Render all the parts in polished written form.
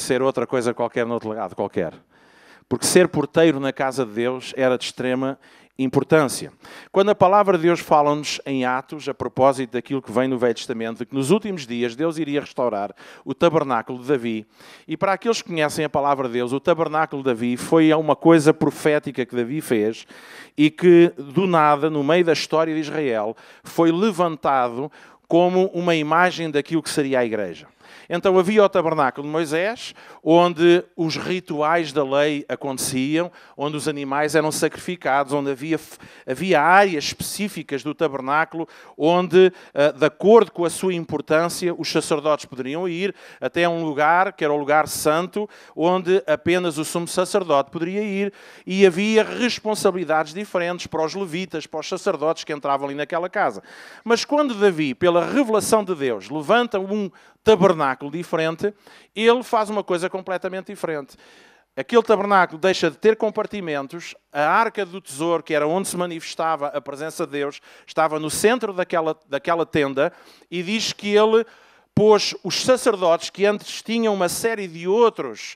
ser outra coisa qualquer no outro lado qualquer. Porque ser porteiro na casa de Deus era de extrema importância. Quando a palavra de Deus fala-nos em Atos, a propósito daquilo que vem no Velho Testamento, de que nos últimos dias Deus iria restaurar o tabernáculo de Davi. E para aqueles que conhecem a palavra de Deus, o tabernáculo de Davi foi uma coisa profética que Davi fez e que, do nada, no meio da história de Israel, foi levantado como uma imagem daquilo que seria a igreja. Então havia o tabernáculo de Moisés, onde os rituais da lei aconteciam, onde os animais eram sacrificados, onde havia áreas específicas do tabernáculo, onde, de acordo com a sua importância, os sacerdotes poderiam ir até um lugar, que era o lugar santo, onde apenas o sumo sacerdote poderia ir, e havia responsabilidades diferentes para os levitas, para os sacerdotes que entravam ali naquela casa. Mas quando Davi, pela revelação de Deus, levanta um tabernáculo diferente, ele faz uma coisa completamente diferente. Aquele tabernáculo deixa de ter compartimentos, a arca do tesouro, que era onde se manifestava a presença de Deus, estava no centro daquela tenda, e diz que ele pôs os sacerdotes, que antes tinham uma série de outras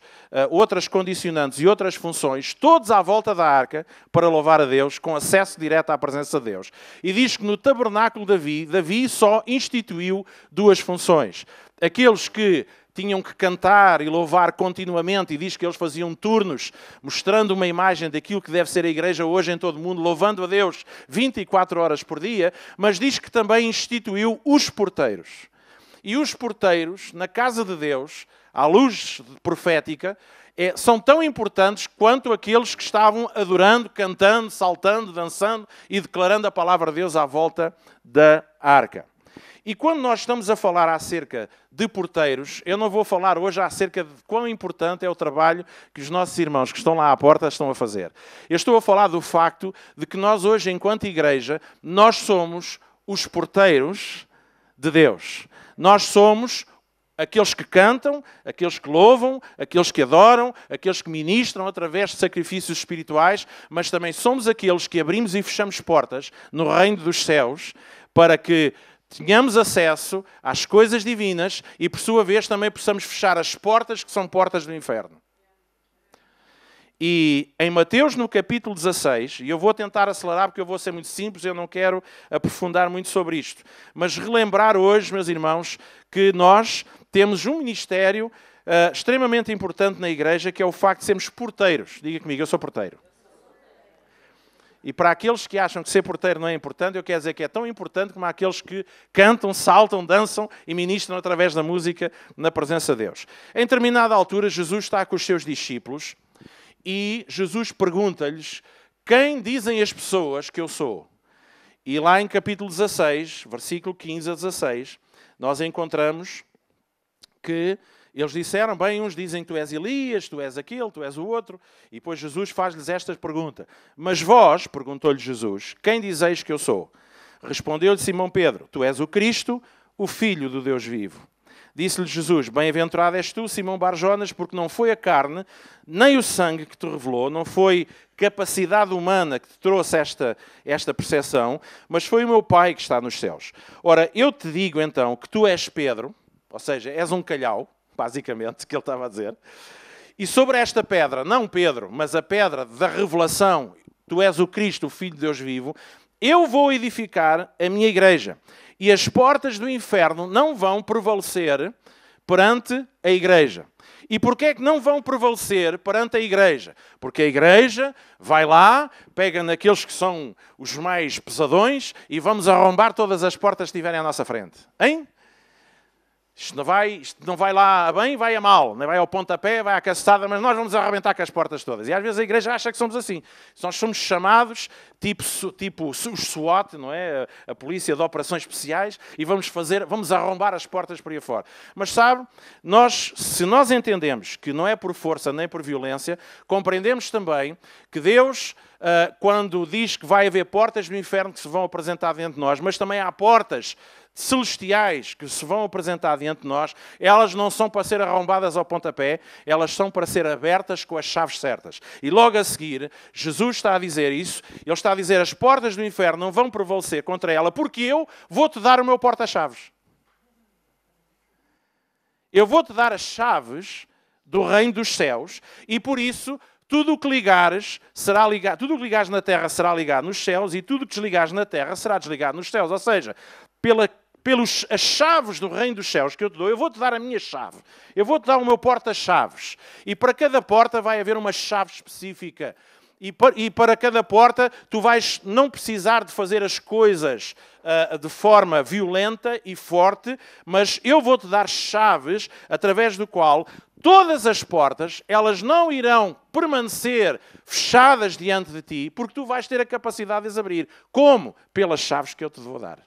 condicionantes e outras funções, todos à volta da arca, para louvar a Deus, com acesso direto à presença de Deus. E diz que no tabernáculo de Davi só instituiu duas funções. Aqueles que tinham que cantar e louvar continuamente, e diz que eles faziam turnos, mostrando uma imagem daquilo que deve ser a igreja hoje em todo o mundo, louvando a Deus 24 horas por dia, mas diz que também instituiu os porteiros. E os porteiros, na casa de Deus, à luz profética, são tão importantes quanto aqueles que estavam adorando, cantando, saltando, dançando e declarando a palavra de Deus à volta da arca. E quando nós estamos a falar acerca de porteiros, eu não vou falar hoje acerca de quão importante é o trabalho que os nossos irmãos que estão lá à porta estão a fazer. Eu estou a falar do facto de que nós hoje, enquanto igreja, nós somos os porteiros de Deus. Nós somos aqueles que cantam, aqueles que louvam, aqueles que adoram, aqueles que ministram através de sacrifícios espirituais, mas também somos aqueles que abrimos e fechamos portas no reino dos céus para que tenhamos acesso às coisas divinas e, por sua vez, também possamos fechar as portas que são portas do inferno. E em Mateus, no capítulo 16, e eu vou tentar acelerar porque eu vou ser muito simples, eu não quero aprofundar muito sobre isto, mas relembrar hoje, meus irmãos, que nós temos um ministério extremamente importante na igreja, que é o facto de sermos porteiros. Diga comigo, eu sou porteiro. E para aqueles que acham que ser porteiro não é importante, eu quero dizer que é tão importante como aqueles que cantam, saltam, dançam e ministram através da música na presença de Deus. Em determinada altura, Jesus está com os seus discípulos e Jesus pergunta-lhes: quem dizem as pessoas que eu sou? E lá em capítulo 16, versículo 15 a 16, nós encontramos que eles disseram, bem, uns dizem que tu és Elias, tu és aquele, tu és o outro. E depois Jesus faz-lhes esta pergunta. Mas vós, perguntou-lhe Jesus, quem dizeis que eu sou? Respondeu-lhe Simão Pedro, tu és o Cristo, o Filho do Deus vivo. Disse-lhe Jesus, bem-aventurado és tu, Simão Barjonas, porque não foi a carne, nem o sangue que te revelou, não foi capacidade humana que te trouxe esta percepção, mas foi o meu Pai que está nos céus. Ora, eu te digo então que tu és Pedro, ou seja, és um calhau, basicamente, que ele estava a dizer. E sobre esta pedra, não Pedro, mas a pedra da revelação, tu és o Cristo, o Filho de Deus vivo, eu vou edificar a minha igreja. E as portas do inferno não vão prevalecer perante a igreja. E porquê é que não vão prevalecer perante a igreja? Porque a igreja vai lá, pega naqueles que são os mais pesadões e vamos arrombar todas as portas que estiverem à nossa frente. Hein? Isto não vai lá a bem, vai a mal. Não vai ao pontapé, vai à cacetada, mas nós vamos arrebentar com as portas todas. E às vezes a igreja acha que somos assim. Nós somos chamados, tipo os SWAT, não é? A polícia de operações especiais, e vamos arrombar as portas por aí fora. Mas sabe, se nós entendemos que não é por força nem por violência, compreendemos também que Deus, quando diz que vai haver portas no inferno que se vão apresentar diante de nós, mas também há portas celestiais que se vão apresentar diante de nós, elas não são para ser arrombadas ao pontapé, elas são para ser abertas com as chaves certas. E logo a seguir, Jesus está a dizer isso, ele está a dizer, as portas do inferno não vão prevalecer contra ela, porque eu vou-te dar o meu porta-chaves. Eu vou-te dar as chaves do reino dos céus, e por isso tudo o que ligares será ligado, tudo o que ligares na terra será ligado nos céus, e tudo o que desligares na terra será desligado nos céus. Ou seja, as chaves do reino dos céus que eu te dou, eu vou-te dar a minha chave. Eu vou-te dar o meu porta-chaves. E para cada porta vai haver uma chave específica. E para cada porta tu vais não precisar de fazer as coisas de forma violenta e forte, mas eu vou-te dar chaves através do qual todas as portas, elas não irão permanecer fechadas diante de ti, porque tu vais ter a capacidade de as abrir. Como? Pelas chaves que eu te vou dar.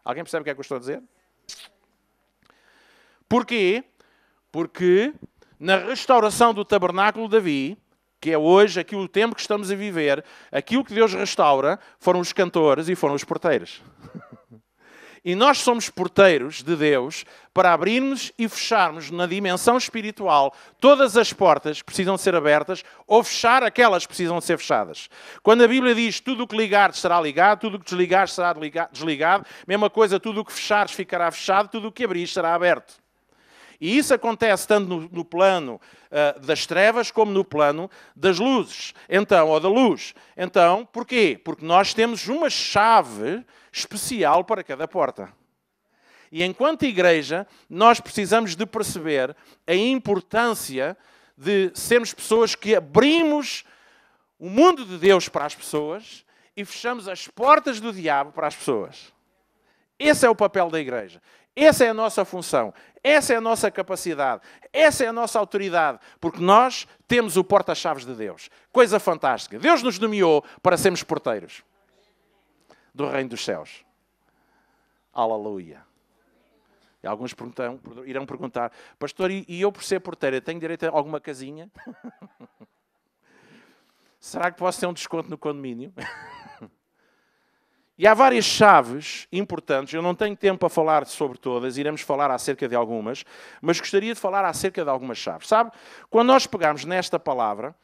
Alguém percebe o que é que eu estou a dizer? Porquê? Porque na restauração do tabernáculo de Davi, que é hoje aquilo, o tempo que estamos a viver, aquilo que Deus restaura foram os cantores e foram os porteiros. E nós somos porteiros de Deus para abrirmos e fecharmos na dimensão espiritual todas as portas que precisam ser abertas ou fechar aquelas que precisam ser fechadas. Quando a Bíblia diz tudo o que ligares será ligado, tudo o que desligares será desligado, mesma coisa, tudo o que fechares ficará fechado, tudo o que abrires será aberto. E isso acontece tanto no plano das trevas como no plano das luzes. Então, ou da luz. Então, porquê? Porque nós temos uma chave especial para cada porta. E enquanto igreja, nós precisamos de perceber a importância de sermos pessoas que abrimos o mundo de Deus para as pessoas e fechamos as portas do diabo para as pessoas. Esse é o papel da igreja. Essa é a nossa função. Essa é a nossa capacidade. Essa é a nossa autoridade. Porque nós temos o porta-chaves de Deus. Coisa fantástica. Deus nos nomeou para sermos porteiros do reino dos céus. Aleluia. E alguns irão perguntar, pastor, e eu por ser porteiro, tenho direito a alguma casinha? Será que posso ter um desconto no condomínio? E há várias chaves importantes, eu não tenho tempo para falar sobre todas, iremos falar acerca de algumas, mas gostaria de falar acerca de algumas chaves. Sabe, quando nós pegarmos nesta palavra,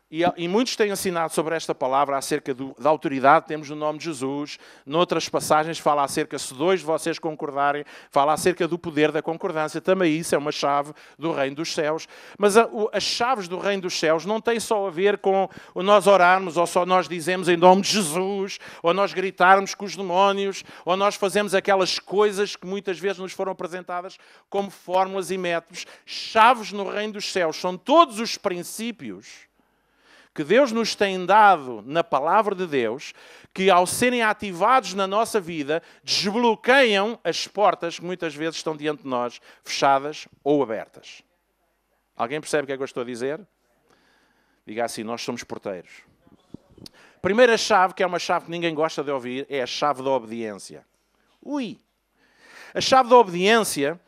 e muitos têm ensinado sobre esta palavra acerca da autoridade, temos no nome de Jesus, noutras passagens fala acerca, se dois de vocês concordarem, fala acerca do poder da concordância, também isso é uma chave do reino dos céus. Mas as chaves do reino dos céus não têm só a ver com o nós orarmos, ou só nós dizemos em nome de Jesus, ou nós gritarmos com os demónios, ou nós fazemos aquelas coisas que muitas vezes nos foram apresentadas como fórmulas e métodos. Chaves no reino dos céus são todos os princípios que Deus nos tem dado na palavra de Deus, que ao serem ativados na nossa vida, desbloqueiam as portas que muitas vezes estão diante de nós, fechadas ou abertas. Alguém percebe o que é que eu estou a dizer? Diga assim, nós somos porteiros. Primeira chave, que é uma chave que ninguém gosta de ouvir, é a chave da obediência. A chave da obediência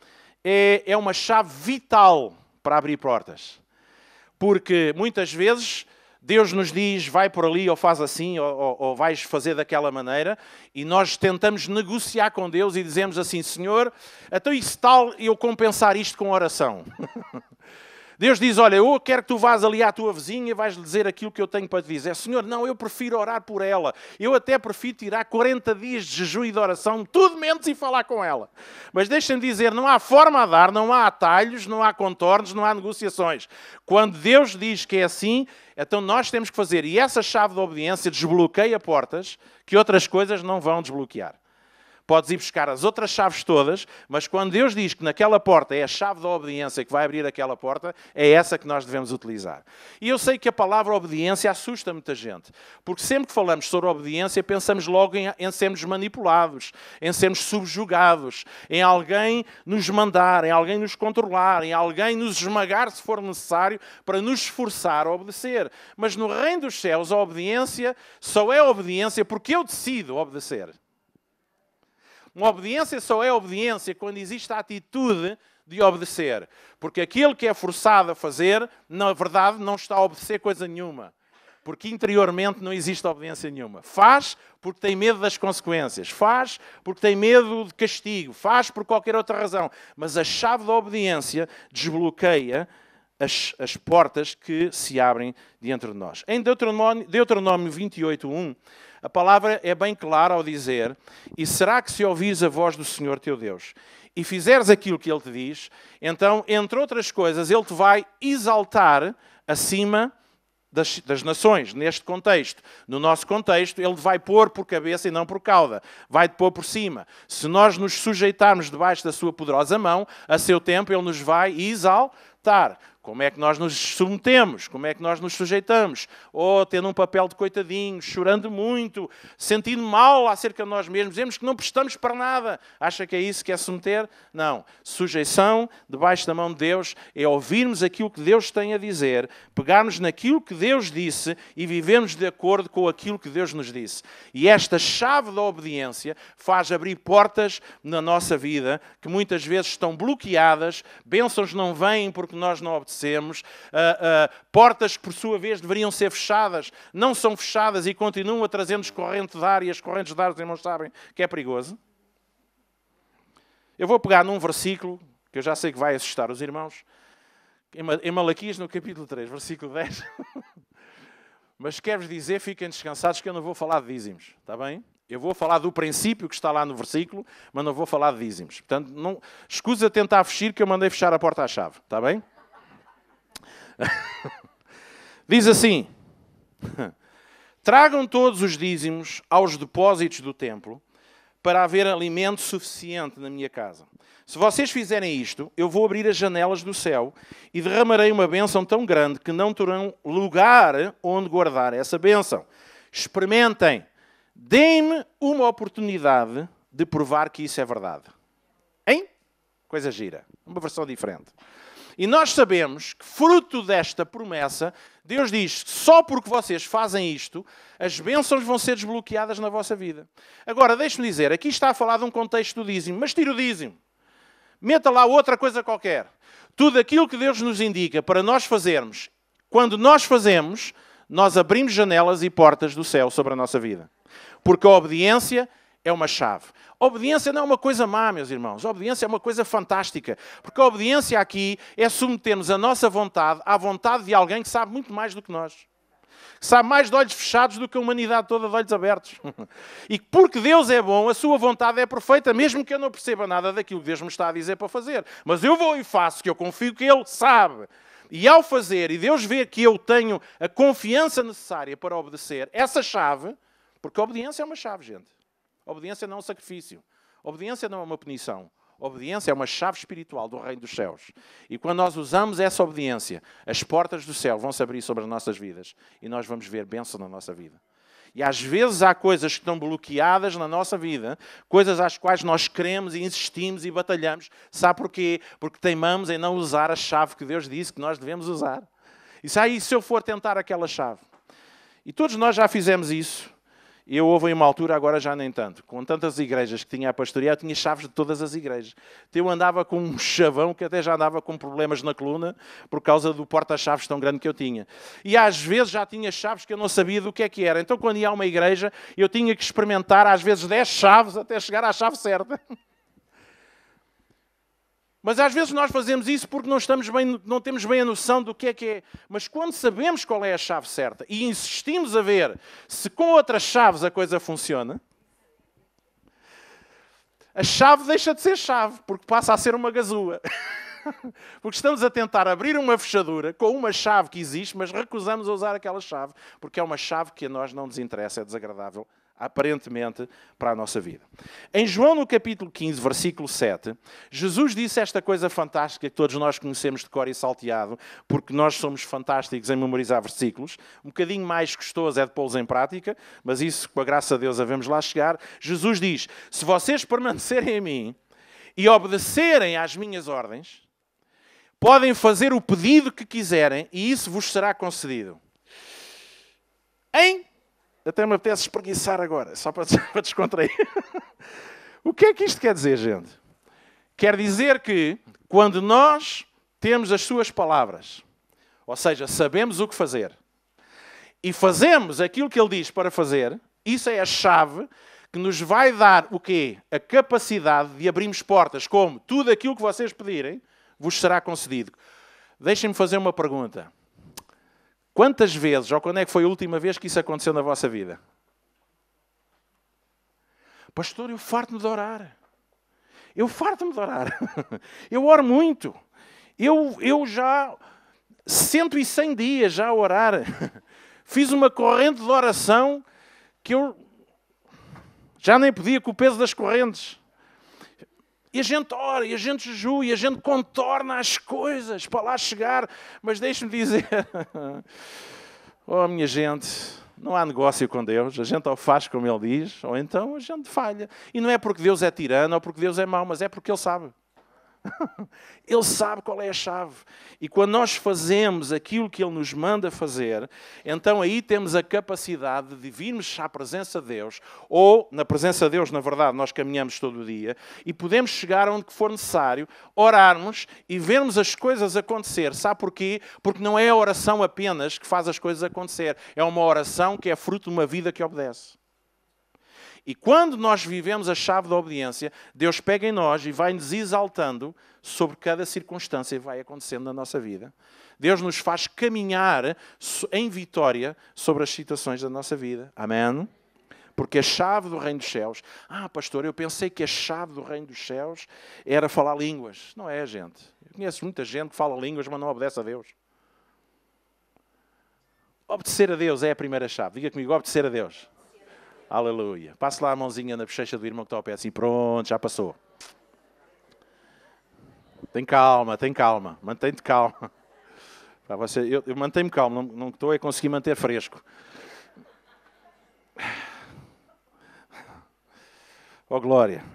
é uma chave vital para abrir portas. Porque muitas vezes Deus nos diz, vai por ali, ou faz assim, ou vais fazer daquela maneira, e nós tentamos negociar com Deus e dizemos assim, Senhor, então e se tal eu compensar isto com oração? Deus diz, olha, eu quero que tu vás ali à tua vizinha e vais-lhe dizer aquilo que eu tenho para te dizer. Senhor, não, eu prefiro orar por ela. Eu até prefiro tirar 40 dias de jejum e de oração, tudo menos e falar com ela. Mas deixem-me dizer, não há forma a dar, não há atalhos, não há contornos, não há negociações. Quando Deus diz que é assim, então nós temos que fazer. E essa chave de obediência desbloqueia portas que outras coisas não vão desbloquear. Podes ir buscar as outras chaves todas, mas quando Deus diz que naquela porta é a chave da obediência que vai abrir aquela porta, é essa que nós devemos utilizar. E eu sei que a palavra obediência assusta muita gente, porque sempre que falamos sobre obediência, pensamos logo em sermos manipulados, em sermos subjugados, em alguém nos mandar, em alguém nos controlar, em alguém nos esmagar se for necessário, para nos esforçar a obedecer. Mas no reino dos céus, a obediência só é obediência porque eu decido obedecer. Uma obediência só é obediência quando existe a atitude de obedecer. Porque aquele que é forçado a fazer, na verdade, não está a obedecer coisa nenhuma. Porque interiormente não existe obediência nenhuma. Faz porque tem medo das consequências. Faz porque tem medo de castigo. Faz por qualquer outra razão. Mas a chave da obediência desbloqueia as portas que se abrem diante de nós. Em Deuteronômio 28:1, a palavra é bem clara ao dizer: e será que se ouvires a voz do Senhor teu Deus e fizeres aquilo que Ele te diz, então, entre outras coisas, Ele te vai exaltar acima das nações, neste contexto. No nosso contexto, Ele vai pôr por cabeça e não por cauda. Vai-te pôr por cima. Se nós nos sujeitarmos debaixo da sua poderosa mão, a seu tempo Ele nos vai exaltar. Como é que nós nos submetemos? Como é que nós nos sujeitamos? Ou tendo um papel de coitadinhos, chorando muito, sentindo mal acerca de nós mesmos, dizemos que não prestamos para nada. Acha que é isso que é submeter? Não. Sujeição debaixo da mão de Deus é ouvirmos aquilo que Deus tem a dizer, pegarmos naquilo que Deus disse e vivermos de acordo com aquilo que Deus nos disse. E esta chave da obediência faz abrir portas na nossa vida que muitas vezes estão bloqueadas, bênçãos não vêm porque nós não obedecemos, portas que por sua vez deveriam ser fechadas, não são fechadas e continuam a trazer-nos corrente de ar, e as correntes de ar, os irmãos sabem que é perigoso. Eu vou pegar num versículo, que eu já sei que vai assustar os irmãos, em Malaquias, no capítulo 3, versículo 10. Mas quero-vos dizer, fiquem descansados, que eu não vou falar de dízimos, está bem? Eu vou falar do princípio que está lá no versículo, mas não vou falar de dízimos. Portanto, não escusa tentar fugir, que eu mandei fechar a porta à chave, está bem? Diz assim: tragam todos os dízimos aos depósitos do templo, para haver alimento suficiente na minha casa. Se vocês fizerem isto, eu vou abrir as janelas do céu e derramarei uma bênção tão grande que não terão lugar onde guardar essa bênção. Experimentem, deem-me uma oportunidade de provar que isso é verdade. Hein? Coisa gira. Uma versão diferente. E nós sabemos que, fruto desta promessa, Deus diz: só porque vocês fazem isto, as bênçãos vão ser desbloqueadas na vossa vida. Agora, deixe-me dizer, aqui está a falar de um contexto do dízimo, mas tira o dízimo. Meta lá outra coisa qualquer. Tudo aquilo que Deus nos indica para nós fazermos, quando nós fazemos, nós abrimos janelas e portas do céu sobre a nossa vida. Porque a obediência é uma chave. A obediência não é uma coisa má, meus irmãos. A obediência é uma coisa fantástica. Porque a obediência aqui é submetermos a nossa vontade à vontade de alguém que sabe muito mais do que nós. Que sabe mais de olhos fechados do que a humanidade toda de olhos abertos. E porque Deus é bom, a sua vontade é perfeita, mesmo que eu não perceba nada daquilo que Deus me está a dizer para fazer. Mas eu vou e faço, que eu confio que Ele sabe. E ao fazer, e Deus vê que eu tenho a confiança necessária para obedecer, essa chave, porque a obediência é uma chave, gente. A obediência não é um sacrifício. A obediência não é uma punição. A obediência é uma chave espiritual do reino dos céus. E quando nós usamos essa obediência, as portas do céu vão se abrir sobre as nossas vidas. E nós vamos ver bênção na nossa vida. E às vezes há coisas que estão bloqueadas na nossa vida, coisas às quais nós queremos e insistimos e batalhamos. Sabe porquê? Porque teimamos em não usar a chave que Deus disse que nós devemos usar. E se eu for tentar aquela chave? E todos nós já fizemos isso. Eu houve uma altura, agora já nem tanto. Com tantas igrejas que tinha a pastorear, tinha chaves de todas as igrejas. Então eu andava com um chavão que até já andava com problemas na coluna por causa do porta-chaves tão grande que eu tinha. E às vezes já tinha chaves que eu não sabia do que é que era. Então quando ia a uma igreja, eu tinha que experimentar às vezes 10 chaves até chegar à chave certa. Mas às vezes nós fazemos isso porque não temos bem a noção do que é. Mas quando sabemos qual é a chave certa e insistimos a ver se com outras chaves a coisa funciona, a chave deixa de ser chave, porque passa a ser uma gazua. Porque estamos a tentar abrir uma fechadura com uma chave que existe, mas recusamos a usar aquela chave, porque é uma chave que a nós não nos interessa, é desagradável, aparentemente, para a nossa vida. Em João, no capítulo 15, versículo 7, Jesus disse esta coisa fantástica que todos nós conhecemos de cor e salteado, porque nós somos fantásticos em memorizar versículos. Um bocadinho mais gostoso é de pô-los em prática, mas isso, com a graça de Deus, havemos lá chegar. Jesus diz: se vocês permanecerem em mim e obedecerem às minhas ordens, podem fazer o pedido que quiserem e isso vos será concedido. Até me apetece espreguiçar agora, só para descontrair. O que é que isto quer dizer, gente? Quer dizer que, quando nós temos as suas palavras, ou seja, sabemos o que fazer, e fazemos aquilo que Ele diz para fazer, isso é a chave que nos vai dar o quê? A capacidade de abrirmos portas, como tudo aquilo que vocês pedirem, vos será concedido. Deixem-me fazer uma pergunta. Quantas vezes, ou quando é que foi a última vez que isso aconteceu na vossa vida? Pastor, eu farto-me de orar. Eu farto-me de orar. Eu oro muito. Eu já 100 e 100 dias já a orar. Fiz uma corrente de oração que eu já nem podia com o peso das correntes. E a gente ora, e a gente jejua, e a gente contorna as coisas para lá chegar. Mas deixe-me dizer, oh minha gente, não há negócio com Deus. A gente ou faz como Ele diz, ou então a gente falha. E não é porque Deus é tirano ou porque Deus é mau, mas é porque Ele sabe. Ele sabe qual é a chave. E quando nós fazemos aquilo que Ele nos manda fazer, então aí temos a capacidade de virmos à presença de Deus, ou na presença de Deus, na verdade, nós caminhamos todo o dia, e podemos chegar onde for necessário, orarmos e vermos as coisas acontecer. Sabe porquê? Porque não é a oração apenas que faz as coisas acontecer. É uma oração que é fruto de uma vida que obedece. E quando nós vivemos a chave da obediência, Deus pega em nós e vai-nos exaltando sobre cada circunstância que vai acontecendo na nossa vida. Deus nos faz caminhar em vitória sobre as situações da nossa vida. Amém? Porque a chave do reino dos céus... pastor, eu pensei que a chave do reino dos céus era falar línguas. Não é, gente. Eu conheço muita gente que fala línguas, mas não obedece a Deus. Obedecer a Deus é a primeira chave. Diga comigo, obedecer a Deus. Aleluia. Passe lá a mãozinha na bochecha do irmão que está ao pé assim. Pronto, já passou. Tem calma. Mantém-te calma. Para você, eu mantenho-me calmo. Não estou a conseguir manter fresco. Oh, glória.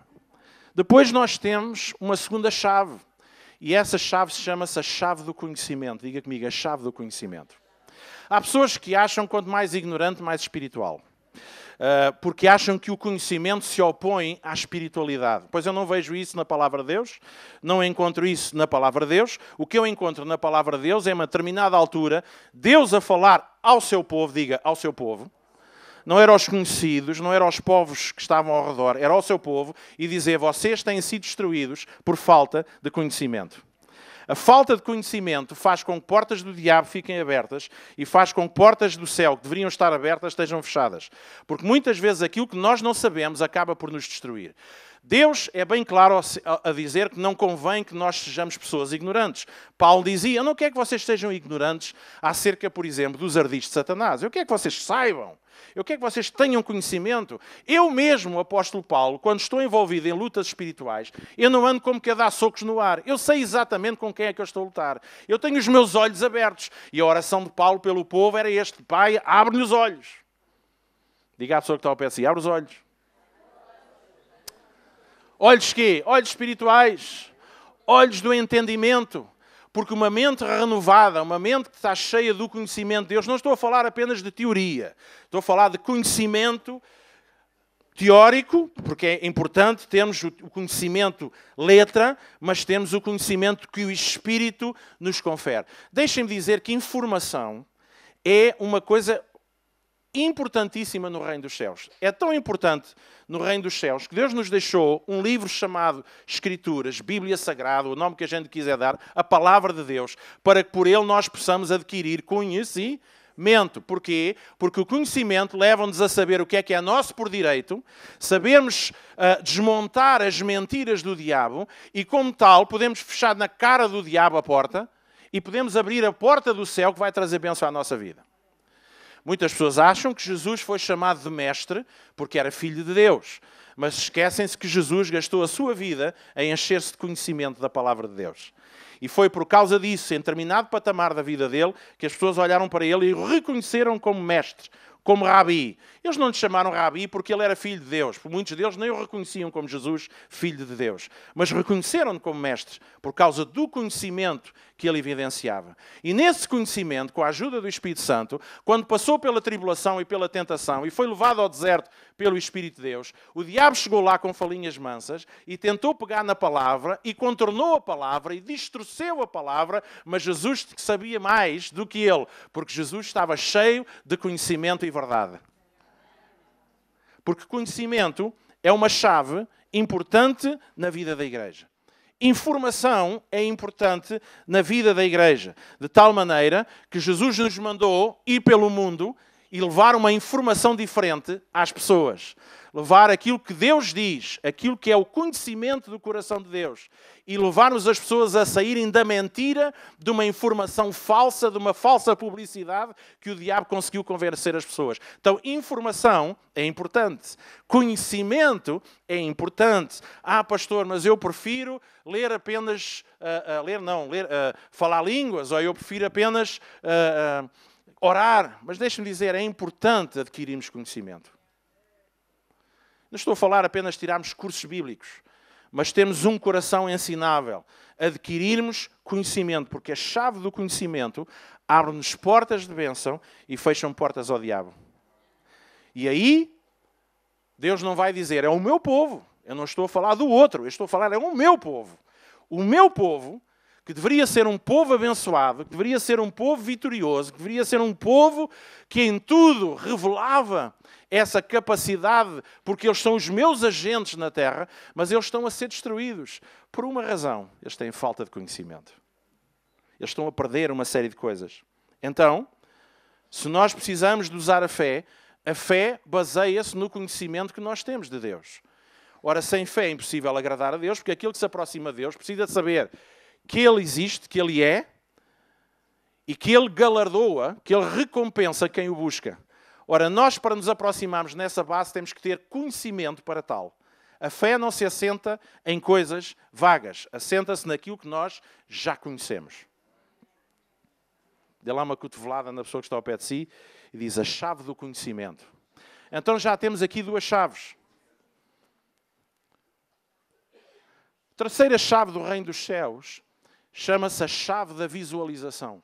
Depois nós temos uma segunda chave. E essa chave chama-se a chave do conhecimento. Diga comigo, a chave do conhecimento. Há pessoas que acham que quanto mais ignorante, mais espiritual. Porque acham que o conhecimento se opõe à espiritualidade. Pois eu não vejo isso na Palavra de Deus, não encontro isso na Palavra de Deus. O que eu encontro na Palavra de Deus é, a uma determinada altura, Deus a falar ao seu povo, diga, ao seu povo, não era aos conhecidos, não era aos povos que estavam ao redor, era ao seu povo, e dizer, vocês têm sido destruídos por falta de conhecimento. A falta de conhecimento faz com que portas do diabo fiquem abertas e faz com que portas do céu que deveriam estar abertas estejam fechadas. Porque muitas vezes aquilo que nós não sabemos acaba por nos destruir. Deus é bem claro a dizer que não convém que nós sejamos pessoas ignorantes. Paulo dizia, eu não quero que vocês sejam ignorantes acerca, por exemplo, dos ardis de Satanás. Eu quero que vocês saibam. Eu quero que vocês tenham conhecimento. Eu mesmo, o apóstolo Paulo, quando estou envolvido em lutas espirituais, eu não ando como que a dar socos no ar. Eu sei exatamente com quem é que eu estou a lutar. Eu tenho os meus olhos abertos. E a oração de Paulo pelo povo era este. Pai, abre-lhe os olhos. Diga à pessoa que está ao pé assim, abre os olhos. Olhos quê? Olhos espirituais. Olhos do entendimento. Porque uma mente renovada, uma mente que está cheia do conhecimento de Deus, não estou a falar apenas de teoria. Estou a falar de conhecimento teórico, porque é importante termos o conhecimento letra, mas temos o conhecimento que o Espírito nos confere. Deixem-me dizer que informação é uma coisa importantíssima no reino dos céus. É tão importante no reino dos céus que Deus nos deixou um livro chamado Escrituras, Bíblia Sagrada, o nome que a gente quiser dar, a Palavra de Deus, para que por ele nós possamos adquirir conhecimento. Porquê? Porque o conhecimento leva-nos a saber o que é nosso por direito, sabermos desmontar as mentiras do diabo e, como tal, podemos fechar na cara do diabo a porta e podemos abrir a porta do céu que vai trazer bênção à nossa vida. Muitas pessoas acham que Jesus foi chamado de mestre porque era filho de Deus. Mas esquecem-se que Jesus gastou a sua vida a encher-se de conhecimento da palavra de Deus. E foi por causa disso, em determinado patamar da vida dele, que as pessoas olharam para ele e o reconheceram como mestre, como rabi. Eles não lhe chamaram rabi porque ele era filho de Deus. Muitos deles nem o reconheciam como Jesus, filho de Deus. Mas reconheceram-no como mestre por causa do conhecimento que ele evidenciava. E nesse conhecimento, com a ajuda do Espírito Santo, quando passou pela tribulação e pela tentação e foi levado ao deserto pelo Espírito de Deus, o diabo chegou lá com falinhas mansas e tentou pegar na palavra e contornou a palavra e distorceu a palavra, mas Jesus sabia mais do que ele, porque Jesus estava cheio de conhecimento e verdade. Porque conhecimento é uma chave importante na vida da igreja. Informação é importante na vida da igreja, de tal maneira que Jesus nos mandou ir pelo mundo e levar uma informação diferente às pessoas. Levar aquilo que Deus diz, aquilo que é o conhecimento do coração de Deus. E levar-nos as pessoas a saírem da mentira, de uma informação falsa, de uma falsa publicidade que o diabo conseguiu convencer as pessoas. Então, informação é importante. Conhecimento é importante. Ah, pastor, mas eu prefiro ler apenas... falar línguas, ou eu prefiro apenas... orar, mas deixe-me dizer, é importante adquirirmos conhecimento. Não estou a falar apenas de tirarmos cursos bíblicos, mas temos um coração ensinável. Adquirirmos conhecimento, porque a chave do conhecimento abre-nos portas de bênção e fecham portas ao diabo. E aí, Deus não vai dizer, é o meu povo. Eu não estou a falar do outro, eu estou a falar, é o meu povo. O meu povo, que deveria ser um povo abençoado, que deveria ser um povo vitorioso, que deveria ser um povo que em tudo revelava essa capacidade, porque eles são os meus agentes na terra, mas eles estão a ser destruídos. Por uma razão, eles têm falta de conhecimento. Eles estão a perder uma série de coisas. Então, se nós precisamos de usar a fé baseia-se no conhecimento que nós temos de Deus. Ora, sem fé é impossível agradar a Deus, porque aquele que se aproxima de Deus precisa de saber que Ele existe, que Ele é, e que Ele galardoa, que Ele recompensa quem o busca. Ora, nós, para nos aproximarmos nessa base, temos que ter conhecimento para tal. A fé não se assenta em coisas vagas. Assenta-se naquilo que nós já conhecemos. Dê lá uma cotovelada na pessoa que está ao pé de si e diz a chave do conhecimento. Então já temos aqui duas chaves. A terceira chave do reino dos céus chama-se a chave da visualização.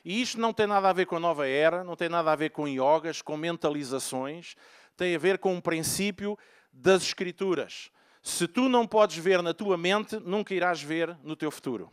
E isto não tem nada a ver com a nova era, não tem nada a ver com iogas, com mentalizações, tem a ver com um princípio das Escrituras. Se tu não podes ver na tua mente, nunca irás ver no teu futuro.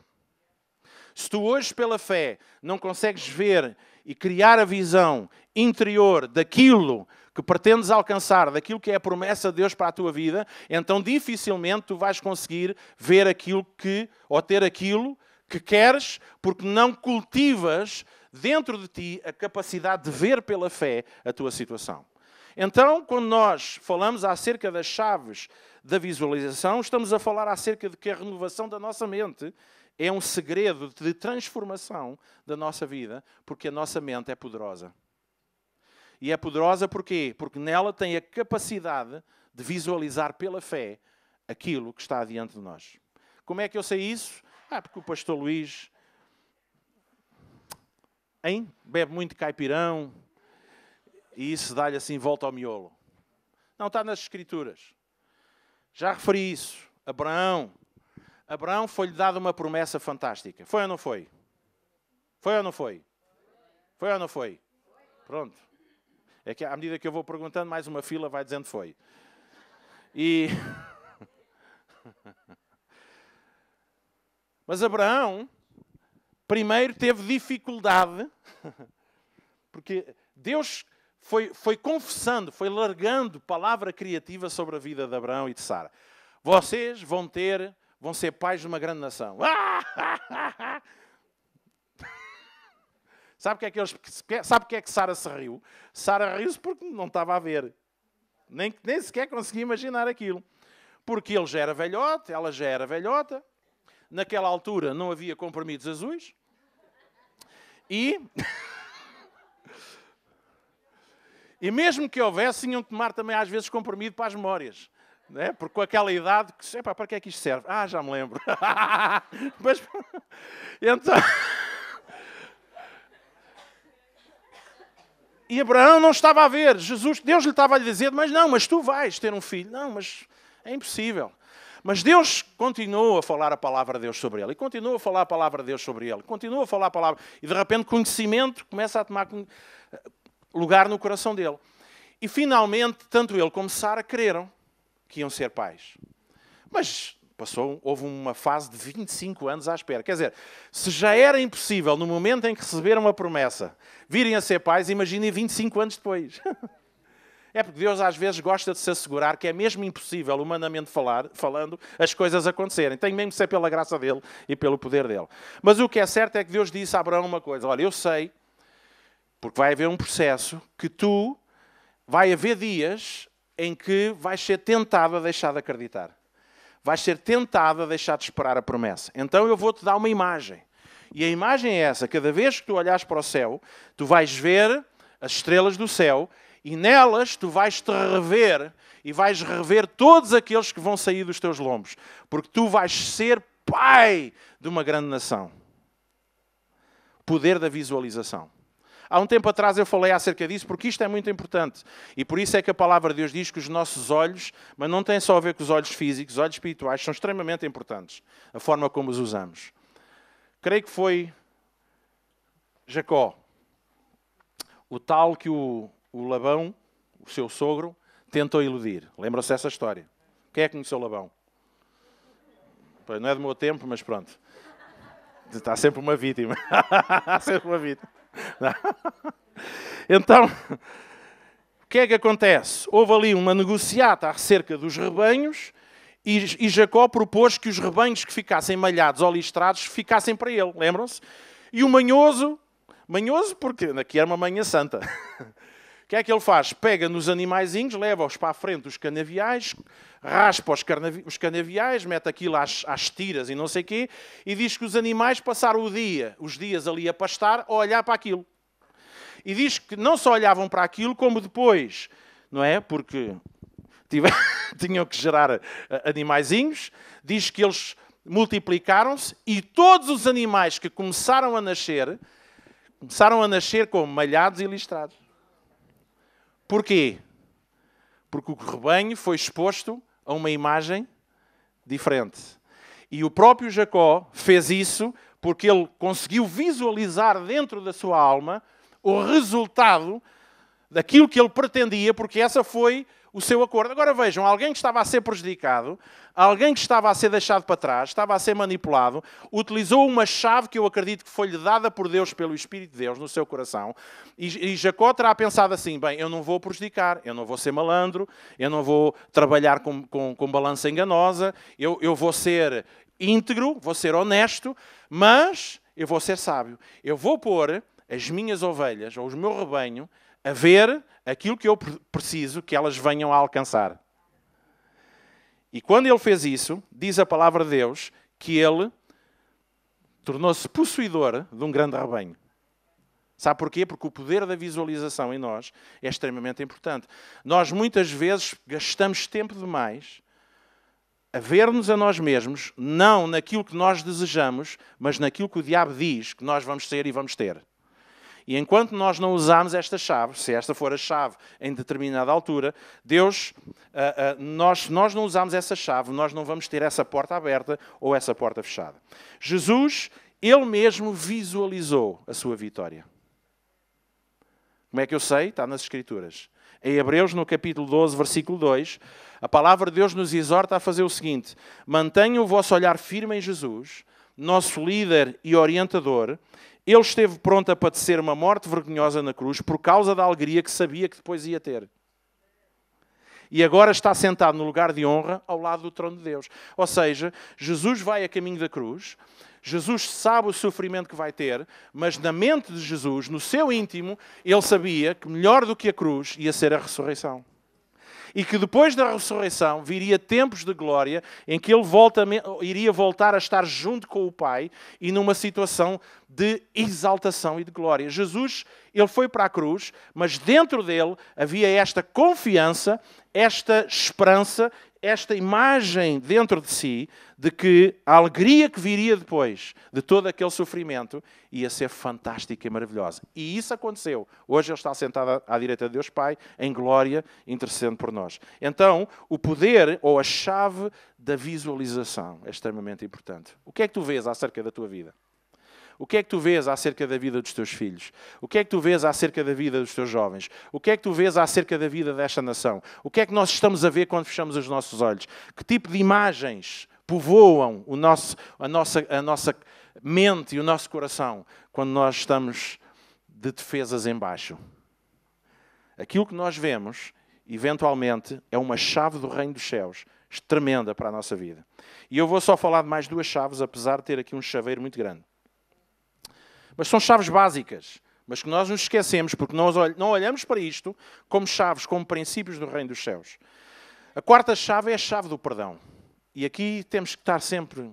Se tu hoje, pela fé, não consegues ver e criar a visão interior daquilo que pretendes alcançar, daquilo que é a promessa de Deus para a tua vida, então dificilmente tu vais conseguir ver aquilo que, ou ter aquilo que queres, porque não cultivas dentro de ti a capacidade de ver pela fé a tua situação. Então, quando nós falamos acerca das chaves da visualização, estamos a falar acerca de que a renovação da nossa mente é um segredo de transformação da nossa vida, porque a nossa mente é poderosa. E é poderosa porquê? Porque nela tem a capacidade de visualizar pela fé aquilo que está adiante de nós. Como é que eu sei isso? Porque o pastor Luís bebe muito caipirão e isso dá-lhe assim volta ao miolo. Não, está nas Escrituras. Já referi isso. Abraão foi-lhe dada uma promessa fantástica. Foi ou não foi? Foi ou não foi? Foi ou não foi? Pronto. É que à medida que eu vou perguntando, mais uma fila vai dizendo foi. Mas Abraão, primeiro, teve dificuldade, porque Deus foi confessando, foi largando palavra criativa sobre a vida de Abraão e de Sara. Vocês vão ser pais de uma grande nação. Sabe o que é que Sara se riu? Sara riu-se porque não estava a ver. Nem sequer conseguia imaginar aquilo. Porque ele já era velhote, ela já era velhota. Naquela altura não havia comprimidos azuis. E mesmo que houvesse, tinham que tomar também às vezes comprimido para as memórias. Né? Porque com aquela idade, para que é que isto serve? Já me lembro. Mas, então... E Abraão não estava a ver. Deus lhe estava a lhe dizer, mas tu vais ter um filho. Não, mas é impossível. Mas Deus continuou a falar a palavra de Deus sobre ele. E continua a falar a palavra de Deus sobre ele. Continua a falar a palavra. E de repente conhecimento começa a tomar lugar no coração dele. E finalmente, tanto ele como Sara creram que iam ser pais. Mas houve uma fase de 25 anos à espera. Quer dizer, se já era impossível no momento em que receberam a promessa virem a ser pais, imaginem 25 anos depois. É porque Deus às vezes gosta de se assegurar que é mesmo impossível, humanamente falando, as coisas acontecerem. Tem mesmo que ser pela graça dele e pelo poder dele. Mas o que é certo é que Deus disse a Abraão uma coisa. Olha, eu sei, porque vai haver um processo, que vai haver dias em que vais ser tentado a deixar de acreditar. Vais ser tentado a deixar de esperar a promessa. Então eu vou-te dar uma imagem. E a imagem é essa. Cada vez que tu olhas para o céu, tu vais ver as estrelas do céu e nelas tu vais-te rever e vais rever todos aqueles que vão sair dos teus lombos. Porque tu vais ser pai de uma grande nação. Poder da visualização. Há um tempo atrás eu falei acerca disso porque isto é muito importante. E por isso é que a palavra de Deus diz que os nossos olhos, mas não tem só a ver com os olhos físicos, os olhos espirituais são extremamente importantes. A forma como os usamos. Creio que foi Jacó, o tal que o Labão, o seu sogro, tentou iludir. Lembram-se dessa história? Quem é que conheceu Labão? Pois, não é do meu tempo, mas pronto. Está sempre uma vítima. Há sempre uma vítima. Então, o que é que acontece? Houve ali uma negociata acerca dos rebanhos e Jacó propôs que os rebanhos que ficassem malhados ou listrados ficassem para ele, lembram-se? E o manhoso porque aqui era uma manhã santa. O que é que ele faz? Pega nos animaizinhos, leva-os para a frente dos canaviais, raspa os canaviais, mete aquilo às tiras e não sei o quê, e diz que os animais passaram os dias ali a pastar, a olhar para aquilo. E diz que não só olhavam para aquilo, como depois, não é? Porque tinham que gerar animaizinhos, diz que eles multiplicaram-se e todos os animais que começaram a nascer como malhados e listrados. Porquê? Porque o rebanho foi exposto a uma imagem diferente. E o próprio Jacó fez isso porque ele conseguiu visualizar dentro da sua alma o resultado daquilo que ele pretendia, porque essa foi o seu acordo. Agora vejam, alguém que estava a ser prejudicado, alguém que estava a ser deixado para trás, estava a ser manipulado, utilizou uma chave que eu acredito que foi-lhe dada por Deus, pelo Espírito de Deus, no seu coração. E Jacó terá pensado assim, bem, eu não vou prejudicar, eu não vou ser malandro, eu não vou trabalhar com balança enganosa, eu vou ser íntegro, vou ser honesto, mas eu vou ser sábio. Eu vou pôr as minhas ovelhas, ou os meus rebanho, a ver aquilo que eu preciso que elas venham a alcançar. E quando ele fez isso, diz a palavra de Deus que ele tornou-se possuidor de um grande rebanho. Sabe porquê? Porque o poder da visualização em nós é extremamente importante. Nós muitas vezes gastamos tempo demais a ver-nos a nós mesmos, não naquilo que nós desejamos, mas naquilo que o diabo diz que nós vamos ser e vamos ter. E enquanto nós não usarmos esta chave, se esta for a chave em determinada altura, nós não usarmos essa chave, nós não vamos ter essa porta aberta ou essa porta fechada. Jesus, ele mesmo visualizou a sua vitória. Como é que eu sei? Está nas Escrituras. Em Hebreus, no capítulo 12, versículo 2, a palavra de Deus nos exorta a fazer o seguinte: mantenham o vosso olhar firme em Jesus, nosso líder e orientador. Ele esteve pronto a padecer uma morte vergonhosa na cruz por causa da alegria que sabia que depois ia ter. E agora está sentado no lugar de honra ao lado do trono de Deus. Ou seja, Jesus vai a caminho da cruz, Jesus sabe o sofrimento que vai ter, mas na mente de Jesus, no seu íntimo, ele sabia que melhor do que a cruz ia ser a ressurreição. E que depois da ressurreição viria tempos de glória em que ele iria voltar a estar junto com o Pai e numa situação de exaltação e de glória. Jesus, ele foi para a cruz, mas dentro dele havia esta confiança, esta esperança, esta imagem dentro de si de que a alegria que viria depois de todo aquele sofrimento ia ser fantástica e maravilhosa. E isso aconteceu. Hoje ele está sentado à direita de Deus Pai, em glória, intercedendo por nós. Então, o poder ou a chave da visualização é extremamente importante. O que é que tu vês acerca da tua vida? O que é que tu vês acerca da vida dos teus filhos? O que é que tu vês acerca da vida dos teus jovens? O que é que tu vês acerca da vida desta nação? O que é que nós estamos a ver quando fechamos os nossos olhos? Que tipo de imagens povoam a nossa mente e o nosso coração quando nós estamos de defesas em baixo? Aquilo que nós vemos eventualmente, é uma chave do reino dos céus, tremenda para a nossa vida. E eu vou só falar de mais 2 chaves, apesar de ter aqui um chaveiro muito grande. Mas são chaves básicas, mas que nós nos esquecemos, porque nós não olhamos para isto como chaves, como princípios do reino dos céus. A 4ª chave é a chave do perdão. E aqui temos que estar sempre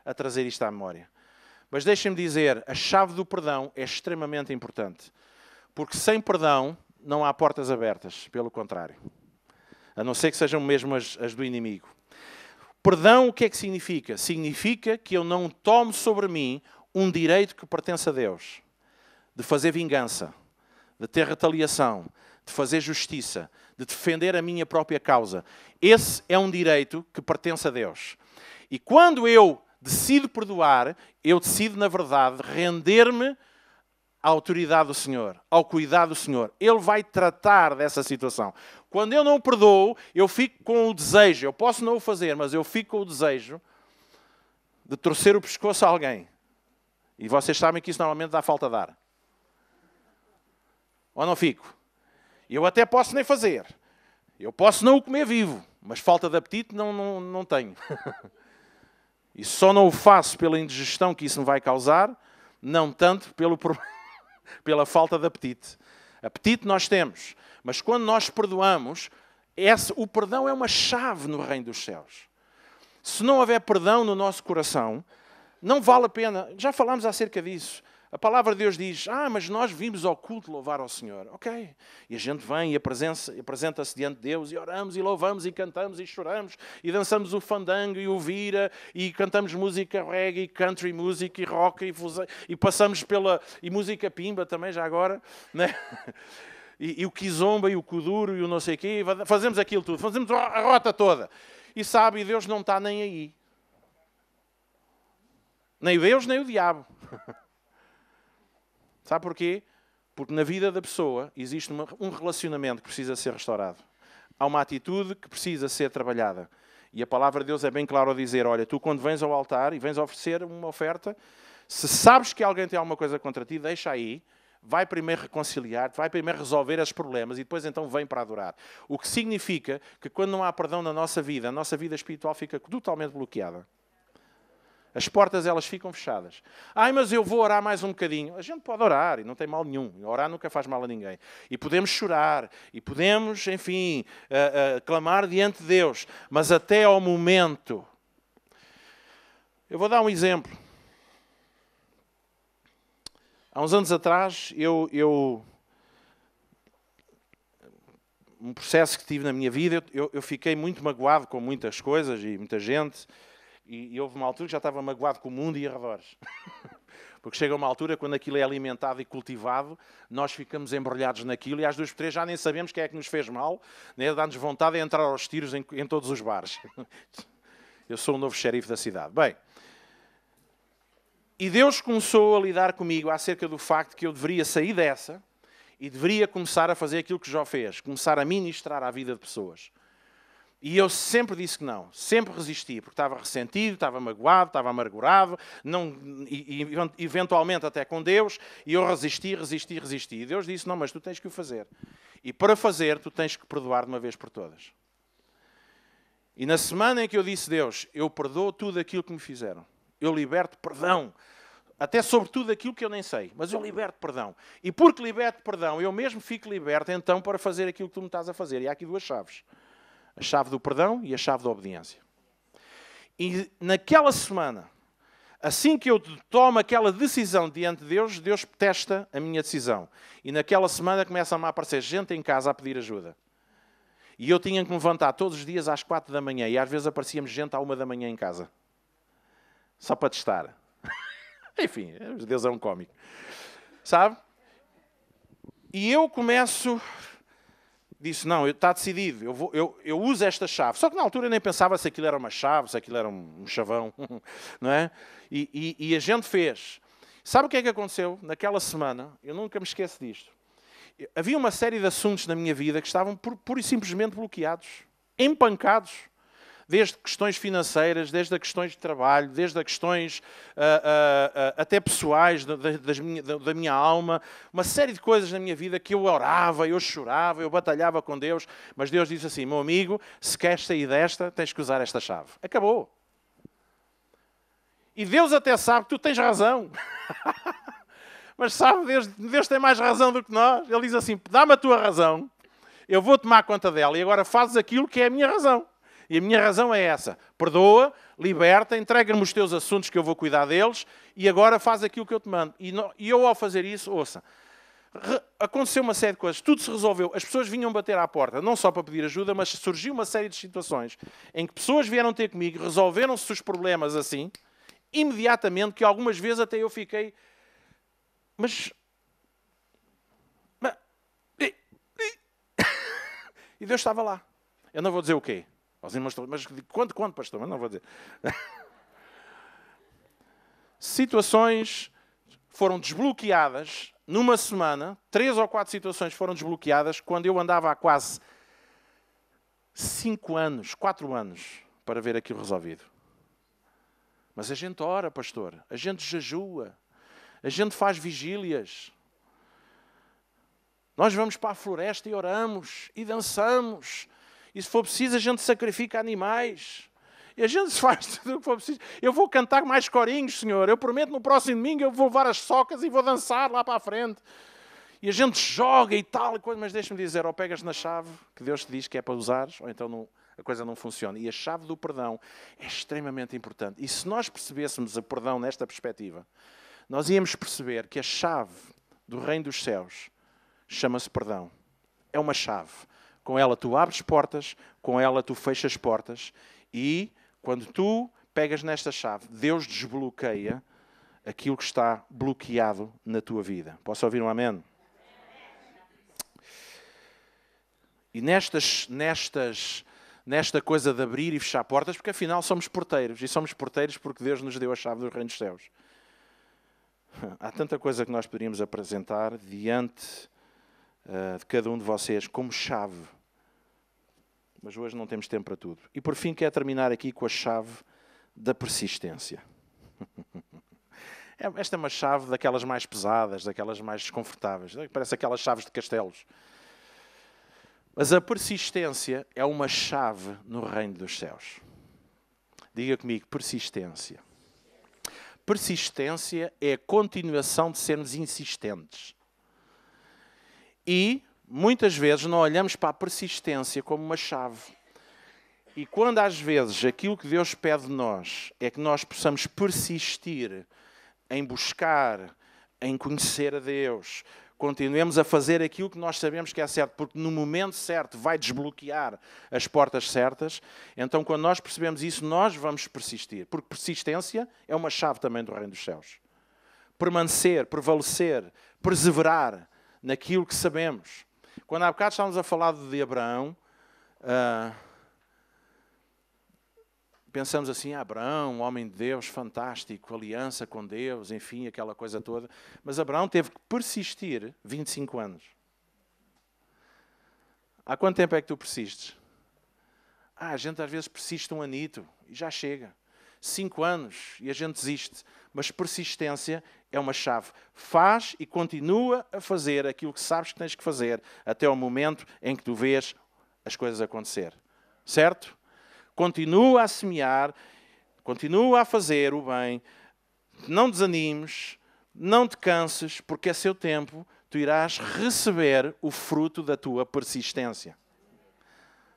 a trazer isto à memória. Mas deixem-me dizer, a chave do perdão é extremamente importante. Porque sem perdão não há portas abertas, pelo contrário. A não ser que sejam mesmo as do inimigo. Perdão, o que é que significa? Significa que eu não tomo sobre mim um direito que pertence a Deus. De fazer vingança, de ter retaliação, de fazer justiça, de defender a minha própria causa. Esse é um direito que pertence a Deus. E quando eu decido perdoar, eu decido, na verdade, render-me à autoridade do Senhor, ao cuidado do Senhor. Ele vai tratar dessa situação. Quando eu não perdoo, eu fico com o desejo, eu posso não o fazer, mas eu fico com o desejo de torcer o pescoço a alguém. E vocês sabem que isso normalmente dá falta de ar. Ou não fico? Eu até posso nem fazer. Eu posso não o comer vivo, mas falta de apetite não tenho. E só não o faço pela indigestão que isso me vai causar, não tanto pela falta de apetite. Apetite nós temos, mas quando nós perdoamos, o perdão é uma chave no reino dos céus. Se não houver perdão no nosso coração, não vale a pena. Já falámos acerca disso. A palavra de Deus diz, mas nós vimos ao culto louvar ao Senhor. Ok. E a gente vem e apresenta-se diante de Deus e oramos e louvamos e cantamos e choramos e dançamos o fandango e o vira e cantamos música reggae, country music e rock e passamos e música pimba também já agora, né? E o kizomba e o kuduro e o não sei o quê. Fazemos aquilo tudo. Fazemos a rota toda. E sabe, Deus não está nem aí. Nem Deus, nem o diabo. Sabe porquê? Porque na vida da pessoa existe um relacionamento que precisa ser restaurado. Há uma atitude que precisa ser trabalhada. E a palavra de Deus é bem clara ao dizer, olha, tu quando vens ao altar e vens oferecer uma oferta, se sabes que alguém tem alguma coisa contra ti, deixa aí, vai primeiro reconciliar-te, vai primeiro resolver os problemas e depois então vem para adorar. O que significa que quando não há perdão na nossa vida, a nossa vida espiritual fica totalmente bloqueada. As portas, elas ficam fechadas. Mas eu vou orar mais um bocadinho. A gente pode orar e não tem mal nenhum. Orar nunca faz mal a ninguém. E podemos chorar. E podemos, enfim, clamar diante de Deus. Mas até ao momento... Eu vou dar um exemplo. Há uns anos atrás, um processo que tive na minha vida, eu fiquei muito magoado com muitas coisas e muita gente... E houve uma altura que já estava magoado com o mundo e arredores. Porque chega uma altura, quando aquilo é alimentado e cultivado, nós ficamos embrulhados naquilo e às 2 por 3 já nem sabemos quem é que nos fez mal, né? Dá-nos vontade de entrar aos tiros em todos os bares. Eu sou o novo xerife da cidade. Bem, e Deus começou a lidar comigo acerca do facto que eu deveria sair dessa e deveria começar a fazer aquilo que já fez, começar a ministrar à vida de pessoas. E eu sempre disse que não, sempre resisti, porque estava ressentido, estava magoado, estava amargurado, e eventualmente até com Deus, e eu resisti. E Deus disse, não, mas tu tens que o fazer. E para fazer, tu tens que perdoar de uma vez por todas. E na semana em que eu disse, Deus, eu perdoo tudo aquilo que me fizeram. Eu liberto perdão, até sobre tudo aquilo que eu nem sei, mas eu liberto perdão. E porque liberto perdão, eu mesmo fico liberto então para fazer aquilo que tu me estás a fazer. E há aqui 2 chaves. A chave do perdão e a chave da obediência. E naquela semana, assim que eu tomo aquela decisão diante de Deus, Deus testa a minha decisão. E naquela semana começa-me a aparecer gente em casa a pedir ajuda. E eu tinha que me levantar todos os dias às 4 da manhã. E às vezes aparecia-me gente à 1 da manhã em casa. Só para testar. Enfim, Deus é um cómico. Sabe? E eu começo... Disse, não, está decidido, eu uso esta chave. Só que na altura eu nem pensava se aquilo era uma chave, se aquilo era um chavão, não é? E a gente fez. Sabe o que é que aconteceu naquela semana? Eu nunca me esqueço disto. Havia uma série de assuntos na minha vida que estavam pura e simplesmente bloqueados, empancados. Desde questões financeiras, desde a questões de trabalho, desde a questões até pessoais da minha alma, uma série de coisas na minha vida que eu orava, eu chorava, eu batalhava com Deus, mas Deus disse assim, meu amigo, se queres sair desta, tens que usar esta chave. Acabou. E Deus até sabe que tu tens razão. Mas sabe, Deus tem mais razão do que nós. Ele diz assim, dá-me a tua razão, eu vou tomar conta dela e agora fazes aquilo que é a minha razão. E a minha razão é essa. Perdoa, liberta, entrega-me os teus assuntos que eu vou cuidar deles e agora faz aquilo que eu te mando. E eu, ao fazer isso, ouça, aconteceu uma série de coisas. Tudo se resolveu. As pessoas vinham bater à porta, não só para pedir ajuda, mas surgiu uma série de situações em que pessoas vieram ter comigo, resolveram-se os problemas assim, imediatamente, que algumas vezes até eu fiquei... E Deus estava lá. Eu não vou dizer o quê. Mas quanto, pastor? Mas não vou dizer. Situações foram desbloqueadas numa semana. 3 ou 4 situações foram desbloqueadas quando eu andava há quase 5 anos, 4 anos, para ver aquilo resolvido. Mas a gente ora, pastor. A gente jejua. A gente faz vigílias. Nós vamos para a floresta e oramos. E dançamos. E se for preciso, a gente sacrifica animais. E a gente faz tudo o que for preciso. Eu vou cantar mais corinhos, Senhor. Eu prometo, no próximo domingo, eu vou levar as socas e vou dançar lá para a frente. E a gente joga e tal. Mas deixa-me dizer, ou pegas na chave que Deus te diz que é para usares, ou então não, a coisa não funciona. E a chave do perdão é extremamente importante. E se nós percebêssemos o perdão nesta perspectiva, nós íamos perceber que a chave do reino dos céus chama-se perdão. É uma chave. Com ela tu abres portas, com ela tu fechas portas e quando tu pegas nesta chave, Deus desbloqueia aquilo que está bloqueado na tua vida. Posso ouvir um amém? E nesta coisa de abrir e fechar portas, porque afinal somos porteiros. E somos porteiros porque Deus nos deu a chave do reino dos céus. Há tanta coisa que nós poderíamos apresentar diante de cada um de vocês como chave. Mas hoje não temos tempo para tudo. E por fim quero terminar aqui com a chave da persistência. Esta é uma chave daquelas mais pesadas, daquelas mais desconfortáveis. Parece aquelas chaves de castelos. Mas a persistência é uma chave no reino dos céus. Diga comigo, persistência. Persistência é a continuação de sermos insistentes. E, muitas vezes, não olhamos para a persistência como uma chave. E quando, às vezes, aquilo que Deus pede de nós é que nós possamos persistir em buscar, em conhecer a Deus, continuemos a fazer aquilo que nós sabemos que é certo, porque no momento certo vai desbloquear as portas certas, então, quando nós percebemos isso, nós vamos persistir. Porque persistência é uma chave também do reino dos céus. Permanecer, prevalecer, perseverar naquilo que sabemos. Quando há bocado estávamos a falar de Abraão, pensamos assim, Abraão, um homem de Deus, fantástico, aliança com Deus, enfim, aquela coisa toda. Mas Abraão teve que persistir 25 anos. Há quanto tempo é que tu persistes? A gente às vezes persiste um anito e já chega. 5 anos e a gente desiste. Mas persistência é uma chave. Faz e continua a fazer aquilo que sabes que tens que fazer até o momento em que tu vês as coisas acontecer. Certo? Continua a semear, continua a fazer o bem. Não desanimes, não te canses, porque a seu tempo tu irás receber o fruto da tua persistência.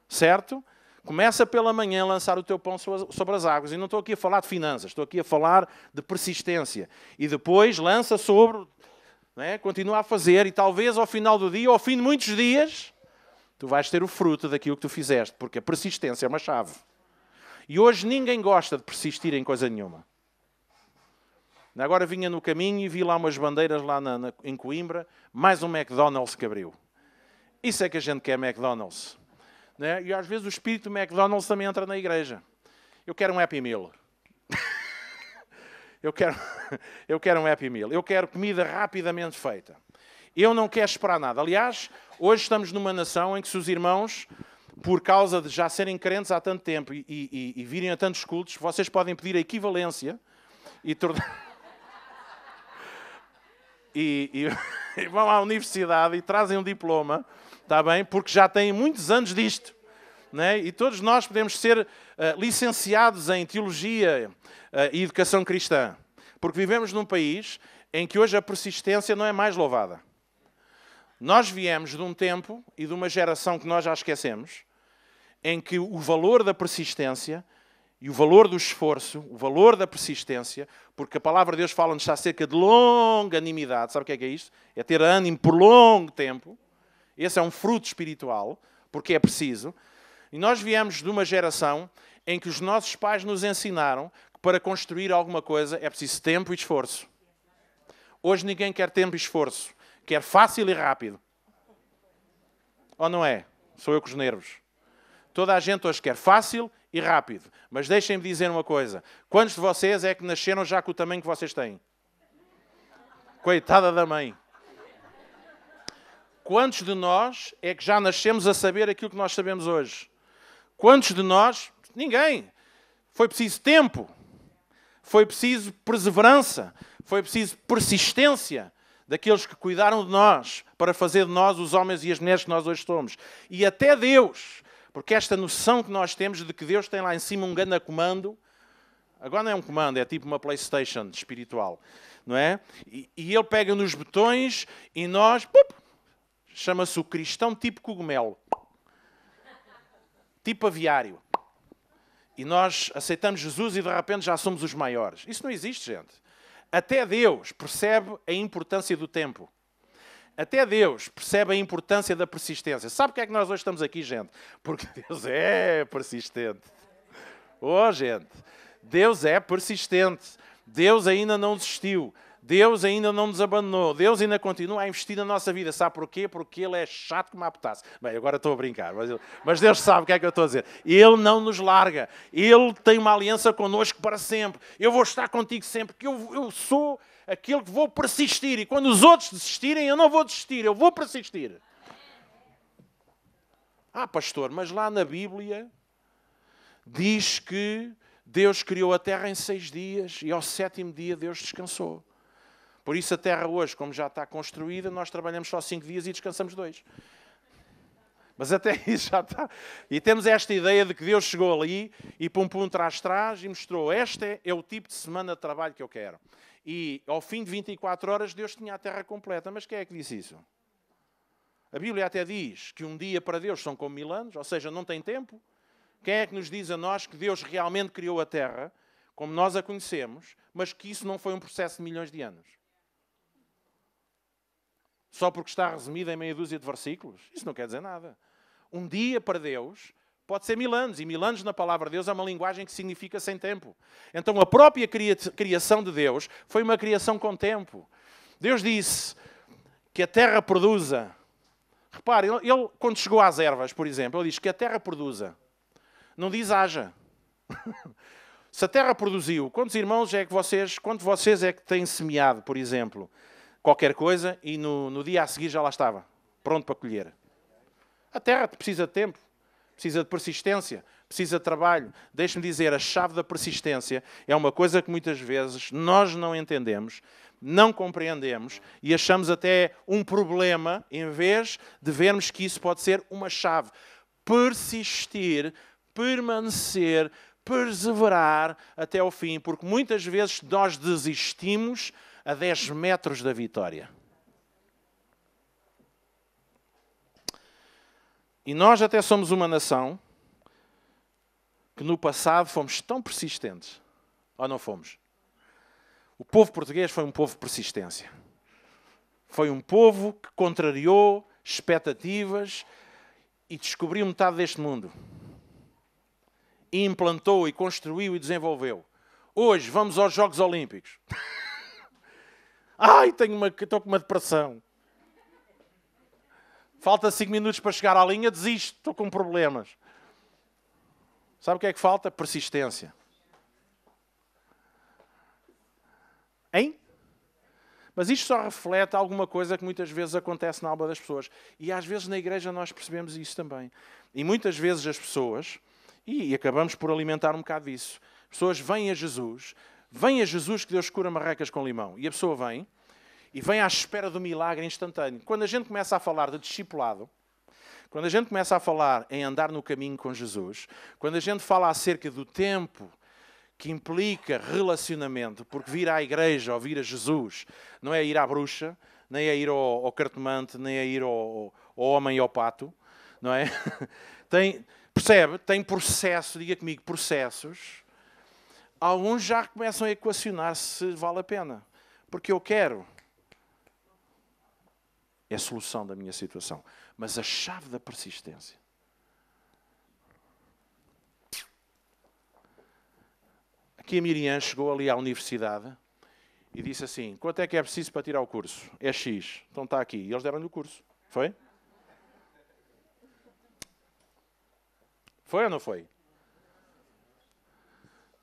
Certo? Começa pela manhã a lançar o teu pão sobre as águas. E não estou aqui a falar de finanças, estou aqui a falar de persistência. E depois lança sobre, continua a fazer, e talvez ao final do dia, ao fim de muitos dias, tu vais ter o fruto daquilo que tu fizeste, porque a persistência é uma chave. E hoje ninguém gosta de persistir em coisa nenhuma. Agora vinha no caminho e vi lá umas bandeiras lá em Coimbra, mais um McDonald's que abriu. Isso é que a gente quer, McDonald's. E às vezes o espírito do McDonald's também entra na igreja. Eu quero um Happy Meal. Eu quero um Happy Meal. Eu quero comida rapidamente feita. Eu não quero esperar nada. Aliás, hoje estamos numa nação em que se os irmãos por causa de já serem crentes há tanto tempo e virem a tantos cultos, vocês podem pedir a equivalência e tornar... e vão à universidade e trazem um diploma, está bem? Porque já têm muitos anos disto. Né? E todos nós podemos ser licenciados em Teologia e Educação Cristã. Porque vivemos num país em que hoje a persistência não é mais louvada. Nós viemos de um tempo e de uma geração que nós já esquecemos, em que o valor da persistência e o valor do esforço, o valor da persistência, porque a palavra de Deus fala-nos acerca de longanimidade. Sabe o que é isto? É ter ânimo por longo tempo. Esse é um fruto espiritual, porque é preciso. E nós viemos de uma geração em que os nossos pais nos ensinaram que para construir alguma coisa é preciso tempo e esforço. Hoje ninguém quer tempo e esforço. Quer fácil e rápido. Ou não é? Sou eu com os nervos. Toda a gente hoje quer fácil e rápido. Mas deixem-me dizer uma coisa. Quantos de vocês é que nasceram já com o tamanho que vocês têm? Coitada da mãe. Quantos de nós é que já nascemos a saber aquilo que nós sabemos hoje? Quantos de nós? Ninguém. Foi preciso tempo. Foi preciso perseverança. Foi preciso persistência daqueles que cuidaram de nós para fazer de nós os homens e as mulheres que nós hoje somos. E até Deus, porque esta noção que nós temos de que Deus tem lá em cima um grande comando, agora não é um comando, é tipo uma PlayStation espiritual, não é? E Ele pega nos botões e nós, chama-se o cristão tipo cogumelo, tipo aviário. E nós aceitamos Jesus e de repente já somos os maiores. Isso não existe, gente. Até Deus percebe a importância do tempo. Até Deus percebe a importância da persistência. Sabe porque é que nós hoje estamos aqui, gente? Porque Deus é persistente. Oh, gente. Deus é persistente. Deus ainda não desistiu. Deus ainda não nos abandonou. Deus ainda continua a investir na nossa vida. Sabe porquê? Porque Ele é chato como a petasse. Bem, agora estou a brincar. Mas Deus sabe o que é que eu estou a dizer. Ele não nos larga. Ele tem uma aliança connosco para sempre. Eu vou estar contigo sempre. Porque eu sou aquele que vou persistir. E quando os outros desistirem, eu não vou desistir. Eu vou persistir. Ah, pastor, mas lá na Bíblia diz que Deus criou a terra em 6 dias e ao 7º dia Deus descansou. Por isso a terra hoje, como já está construída, nós trabalhamos só 5 dias e descansamos 2. Mas até isso já está. E temos esta ideia de que Deus chegou ali e pum trás e mostrou, este é o tipo de semana de trabalho que eu quero. E ao fim de 24 horas Deus tinha a terra completa. Mas quem é que disse isso? A Bíblia até diz que um dia para Deus são como 1000 anos, ou seja, não tem tempo. Quem é que nos diz a nós que Deus realmente criou a terra, como nós a conhecemos, mas que isso não foi um processo de milhões de anos? Só porque está resumido em meia dúzia de versículos? Isso não quer dizer nada. Um dia para Deus pode ser 1000 anos. E 1000 anos na palavra de Deus é uma linguagem que significa sem tempo. Então a própria criação de Deus foi uma criação com tempo. Deus disse que a terra produza. Repare, ele quando chegou às ervas, por exemplo, ele diz que a terra produza. Não diz haja. Se a terra produziu, quantos irmãos é que vocês é que têm semeado, por exemplo, qualquer coisa e no dia a seguir já lá estava, pronto para colher? A terra precisa de tempo, precisa de persistência, precisa de trabalho. Deixe-me dizer, a chave da persistência é uma coisa que muitas vezes nós não entendemos, não compreendemos e achamos até um problema, em vez de vermos que isso pode ser uma chave. Persistir, permanecer, perseverar até ao fim, porque muitas vezes nós desistimos a 10 metros da vitória. E nós até somos uma nação que no passado fomos tão persistentes. Ou não fomos? O povo português foi um povo de persistência. Foi um povo que contrariou expectativas e descobriu metade deste mundo. E implantou, e construiu, e desenvolveu. Hoje vamos aos Jogos Olímpicos. Ai, estou com uma depressão. Falta 5 minutos para chegar à linha, desisto, estou com problemas. Sabe o que é que falta? Persistência. Hein? Mas isto só reflete alguma coisa que muitas vezes acontece na alma das pessoas. E às vezes na igreja nós percebemos isso também. E muitas vezes as pessoas, e acabamos por alimentar um bocado disso, as pessoas vêm a Jesus que Deus cura marrecas com limão. E a pessoa vem, e vem à espera do milagre instantâneo. Quando a gente começa a falar de discipulado, quando a gente começa a falar em andar no caminho com Jesus, quando a gente fala acerca do tempo que implica relacionamento, porque vir à igreja ou vir a Jesus não é ir à bruxa, nem é ir ao cartomante, nem é ir ao homem e ao pato, não é? Percebe? Tem processo, diga comigo, processos. Alguns já começam a equacionar se vale a pena. Porque eu quero. É a solução da minha situação. Mas a chave da persistência. Aqui a Miriam chegou ali à universidade e disse assim, quanto é que é preciso para tirar o curso? É X. Então está aqui. E eles deram-lhe o curso. Foi? Foi ou não foi?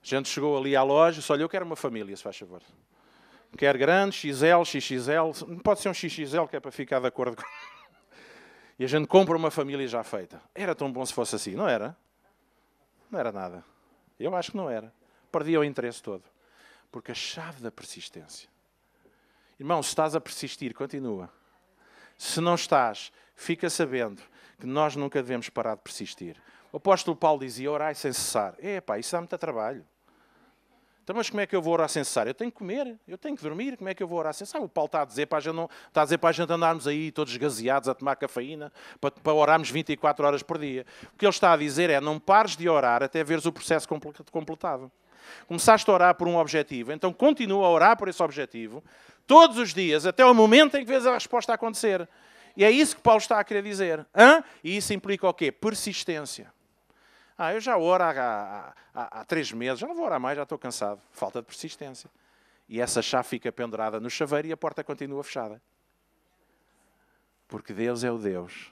A gente chegou ali à loja e disse, olha, eu quero uma família, se faz favor. Quero grande, XL, XXL. Não pode ser um XXL que é para ficar de acordo com... E a gente compra uma família já feita. Era tão bom se fosse assim, não era? Não era nada. Eu acho que não era. Perdia o interesse todo. Porque a chave da persistência. Irmão, se estás a persistir, continua. Se não estás, fica sabendo que nós nunca devemos parar de persistir. O apóstolo Paulo dizia, orai sem cessar. Epá, isso dá muito trabalho. Então, mas como é que eu vou orar sem cessar? Eu tenho que comer, eu tenho que dormir, como é que eu vou orar sem cessar? O Paulo está a dizer para a gente andarmos aí todos gaseados a tomar cafeína para orarmos 24 horas por dia. O que ele está a dizer é, não pares de orar até veres o processo completado. Começaste a orar por um objetivo, então continua a orar por esse objetivo, todos os dias, até o momento em que vês a resposta a acontecer. E é isso que Paulo está a querer dizer. E isso implica o quê? Persistência. Eu já oro há 3 meses, já não vou orar mais, já estou cansado. Falta de persistência. E essa chave fica pendurada no chaveiro e a porta continua fechada. Porque Deus é o Deus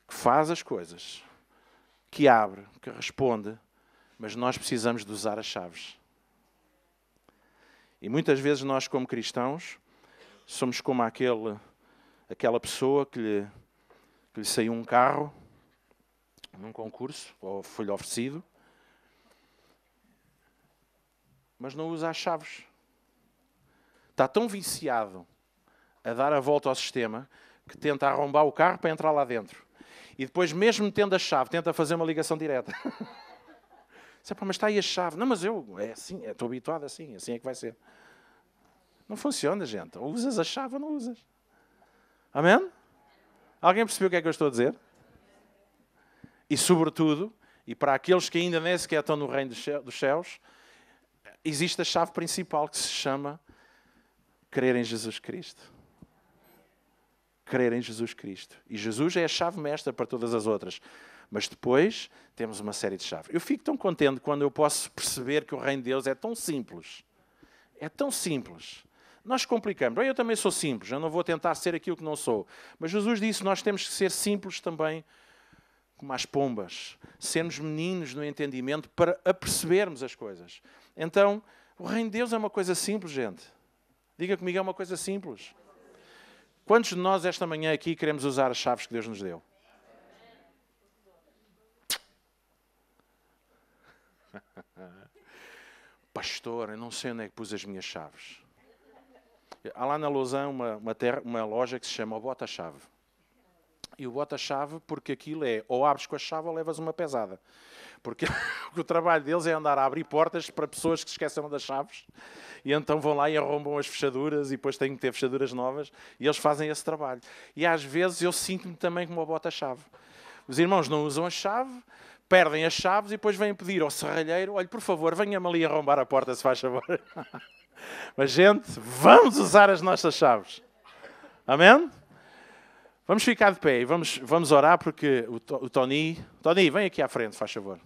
que faz as coisas, que abre, que responde, mas nós precisamos de usar as chaves. E muitas vezes nós, como cristãos, somos como aquela pessoa que lhe saiu um carro num concurso, ou foi-lhe oferecido, mas não usa as chaves. Está tão viciado a dar a volta ao sistema que tenta arrombar o carro para entrar lá dentro. E depois, mesmo tendo a chave, tenta fazer uma ligação direta. Mas está aí a chave. Não, mas é assim, estou habituado assim é que vai ser. Não funciona, gente. Ou usas a chave ou não usas. Amém? Alguém percebeu o que é que eu estou a dizer? E, sobretudo, e para aqueles que ainda nem sequer estão no reino dos céus, existe a chave principal que se chama crer em Jesus Cristo. Crer em Jesus Cristo. E Jesus é a chave mestra para todas as outras. Mas depois temos uma série de chaves. Eu fico tão contente quando eu posso perceber que o reino de Deus é tão simples. É tão simples. Nós complicamos. Eu também sou simples. Eu não vou tentar ser aquilo que não sou. Mas Jesus disse que nós temos que ser simples também como as pombas, sermos meninos no entendimento para apercebermos as coisas. Então, o reino de Deus é uma coisa simples, gente. Diga comigo, é uma coisa simples. Quantos de nós esta manhã aqui queremos usar as chaves que Deus nos deu? Pastor, eu não sei onde é que pus as minhas chaves. Há lá na Lausanne uma loja que se chama o Bota-Chave. E o bota-chave, porque aquilo é ou abres com a chave ou levas uma pesada. Porque o trabalho deles é andar a abrir portas para pessoas que se esqueceram das chaves e então vão lá e arrombam as fechaduras e depois têm que ter fechaduras novas e eles fazem esse trabalho. E às vezes eu sinto-me também como o bota-chave. Os irmãos não usam a chave, perdem as chaves e depois vêm pedir ao serralheiro, olha, por favor, venha-me ali arrombar a porta, se faz favor. Mas, gente, vamos usar as nossas chaves. Amém? Vamos ficar de pé e vamos orar porque o Tony, vem aqui à frente, faz favor.